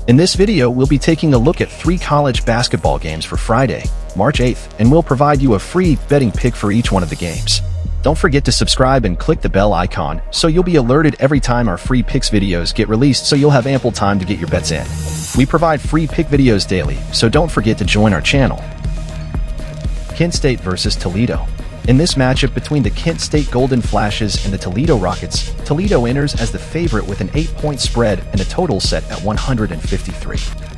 In this video, we'll be taking a look at 3 college basketball games for Friday, March 8th, and we'll provide you a free betting pick for each one of the games. Don't forget to subscribe and click the bell icon so you'll be alerted every time our free picks videos get released, so you'll have ample time to get your bets in. We provide free pick videos daily, so don't forget to join our channel. Kent State versus Toledo. In this matchup between the Kent State Golden Flashes and the Toledo Rockets, Toledo enters as the favorite with an 8-point spread and a total set at 153.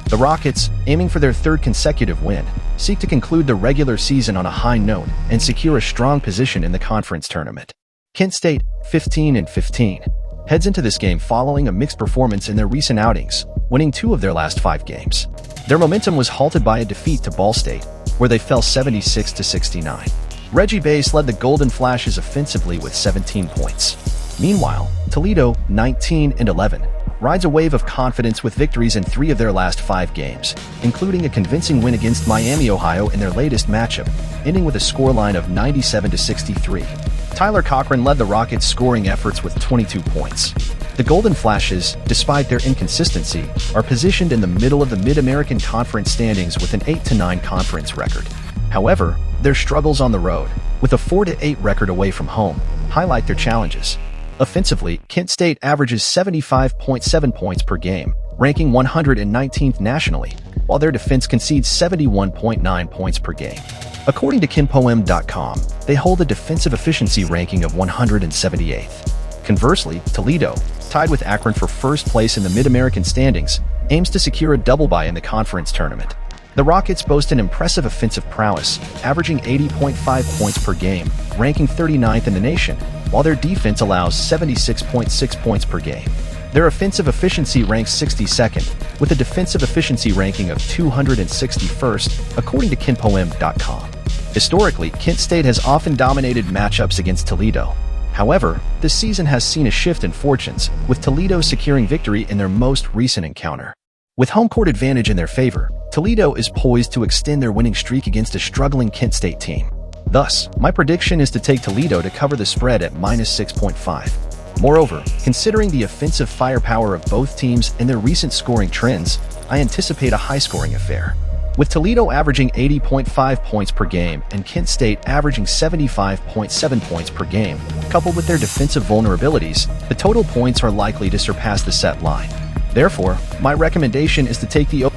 The Rockets, aiming for their 3rd consecutive win, seek to conclude the regular season on a high note and secure a strong position in the conference tournament. Kent State, 15-15, heads into this game following a mixed performance in their recent outings, winning 2 of their last 5 games. Their momentum was halted by a defeat to Ball State, where they fell 76-69. Reggie Bass led the Golden Flashes offensively with 17 points. Meanwhile, Toledo, 19-11, rides a wave of confidence with victories in 3 of their last 5 games, including a convincing win against Miami, Ohio in their latest matchup, ending with a scoreline of 97-63. Tyler Cochran led the Rockets' scoring efforts with 22 points. The Golden Flashes, despite their inconsistency, are positioned in the middle of the Mid-American Conference standings with an 8-9 conference record. However, their struggles on the road, with a 4-8 record away from home, highlight their challenges. Offensively, Kent State averages 75.7 points per game, ranking 119th nationally, while their defense concedes 71.9 points per game. According to KenPom.com, they hold a defensive efficiency ranking of 178th. Conversely, Toledo, tied with Akron for first place in the Mid-American standings, aims to secure a double bye in the conference tournament. The Rockets boast an impressive offensive prowess, averaging 80.5 points per game, ranking 39th in the nation, while their defense allows 76.6 points per game. Their offensive efficiency ranks 62nd, with a defensive efficiency ranking of 261st, according to KenPom.com. Historically, Kent State has often dominated matchups against Toledo. However, this season has seen a shift in fortunes, with Toledo securing victory in their most recent encounter. With home court advantage in their favor, Toledo is poised to extend their winning streak against a struggling Kent State team. Thus, my prediction is to take Toledo to cover the spread at -6.5. Moreover, considering the offensive firepower of both teams and their recent scoring trends, I anticipate a high-scoring affair. With Toledo averaging 80.5 points per game and Kent State averaging 75.7 points per game, coupled with their defensive vulnerabilities, the total points are likely to surpass the set line. Therefore, my recommendation is to take the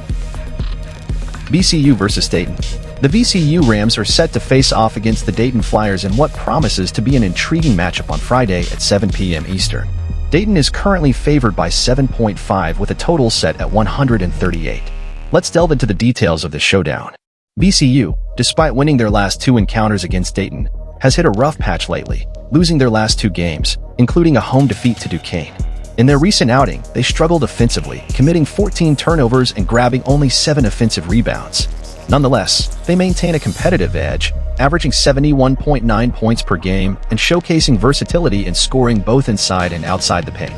VCU versus Dayton. The VCU Rams are set to face off against the Dayton Flyers in what promises to be an intriguing matchup on Friday at 7 p.m. Eastern. Dayton is currently favored by 7.5 with a total set at 138. Let's delve into the details of this showdown. VCU, despite winning their last 2 encounters against Dayton, has hit a rough patch lately, losing their last 2 games, including a home defeat to Duquesne. In their recent outing, they struggled offensively, committing 14 turnovers and grabbing only 7 offensive rebounds. Nonetheless, they maintain a competitive edge, averaging 71.9 points per game and showcasing versatility in scoring both inside and outside the paint.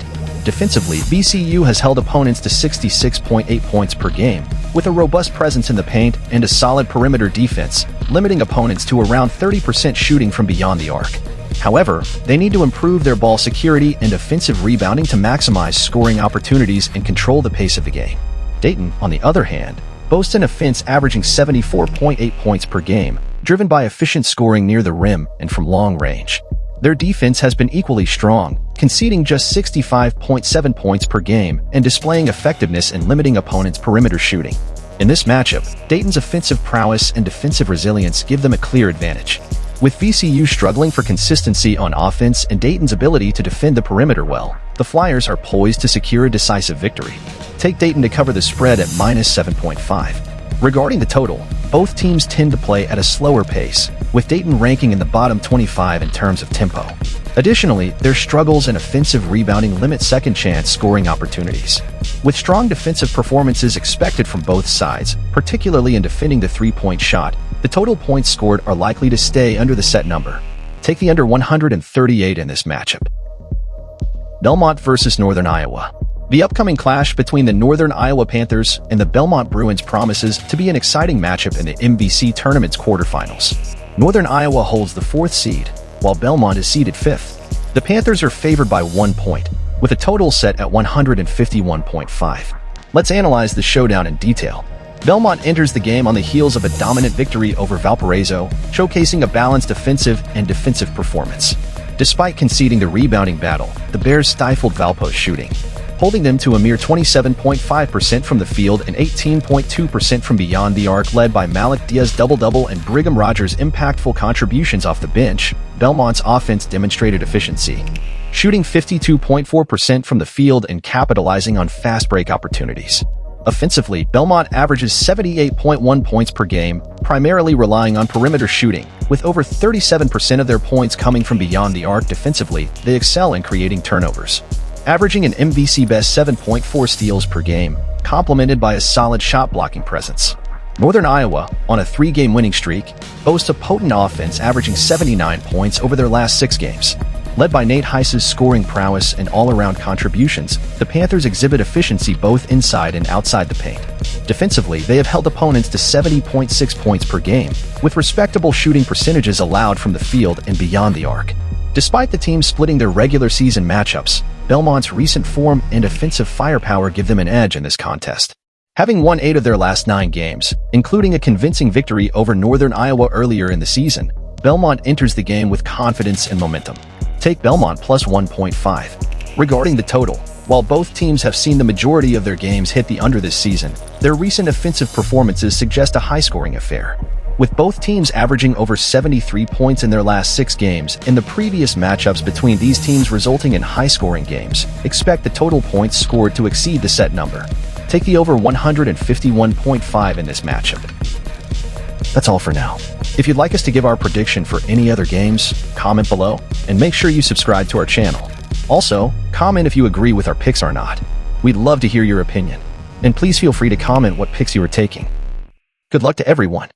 Defensively, VCU has held opponents to 66.8 points per game, with a robust presence in the paint and a solid perimeter defense, limiting opponents to around 30% shooting from beyond the arc. However, they need to improve their ball security and offensive rebounding to maximize scoring opportunities and control the pace of the game. Dayton, on the other hand, boasts an offense averaging 74.8 points per game, driven by efficient scoring near the rim and from long range. Their defense has been equally strong, conceding just 65.7 points per game and displaying effectiveness in limiting opponents' perimeter shooting. In this matchup, Dayton's offensive prowess and defensive resilience give them a clear advantage. With VCU struggling for consistency on offense and Dayton's ability to defend the perimeter well, the Flyers are poised to secure a decisive victory. Take Dayton to cover the spread at -7.5. Regarding the total, both teams tend to play at a slower pace, with Dayton ranking in the bottom 25 in terms of tempo. Additionally, their struggles in offensive rebounding limit second-chance scoring opportunities. With strong defensive performances expected from both sides, particularly in defending the 3-point shot, the total points scored are likely to stay under the set number. Take the under 138 in this matchup. Belmont versus Northern Iowa. The upcoming clash between the Northern Iowa Panthers and the Belmont Bruins promises to be an exciting matchup in the MVC tournament's quarterfinals. Northern Iowa holds the 4th seed, while Belmont is seeded 5th. The Panthers are favored by 1 point, with a total set at 151.5. Let's analyze the showdown in detail. Belmont enters the game on the heels of a dominant victory over Valparaiso, showcasing a balanced offensive and defensive performance. Despite conceding the rebounding battle, the Bears stifled Valpo's shooting, holding them to a mere 27.5% from the field and 18.2% from beyond the arc. Led by Malik Diaz's double-double and Brigham Rogers' impactful contributions off the bench, Belmont's offense demonstrated efficiency, shooting 52.4% from the field and capitalizing on fast break opportunities. Offensively, Belmont averages 78.1 points per game, primarily relying on perimeter shooting, with over 37% of their points coming from beyond the arc. Defensively, they excel in creating turnovers, averaging an MVC-best 7.4 steals per game, complemented by a solid shot-blocking presence. Northern Iowa, on a 3-game winning streak, boasts a potent offense averaging 79 points over their last 6 games. Led by Nate Heiss's scoring prowess and all-around contributions, the Panthers exhibit efficiency both inside and outside the paint. Defensively, they have held opponents to 70.6 points per game, with respectable shooting percentages allowed from the field and beyond the arc. Despite the teams splitting their regular season matchups, Belmont's recent form and offensive firepower give them an edge in this contest. Having won 8 of their last 9 games, including a convincing victory over Northern Iowa earlier in the season, Belmont enters the game with confidence and momentum. Take Belmont plus 1.5. Regarding the total, while both teams have seen the majority of their games hit the under this season, their recent offensive performances suggest a high-scoring affair. With both teams averaging over 73 points in their last 6 games and the previous matchups between these teams resulting in high-scoring games, expect the total points scored to exceed the set number. Take the over 151.5 in this matchup. That's all for now. If you'd like us to give our prediction for any other games, comment below, and make sure you subscribe to our channel. Also, comment if you agree with our picks or not. We'd love to hear your opinion. And please feel free to comment what picks you are taking. Good luck to everyone.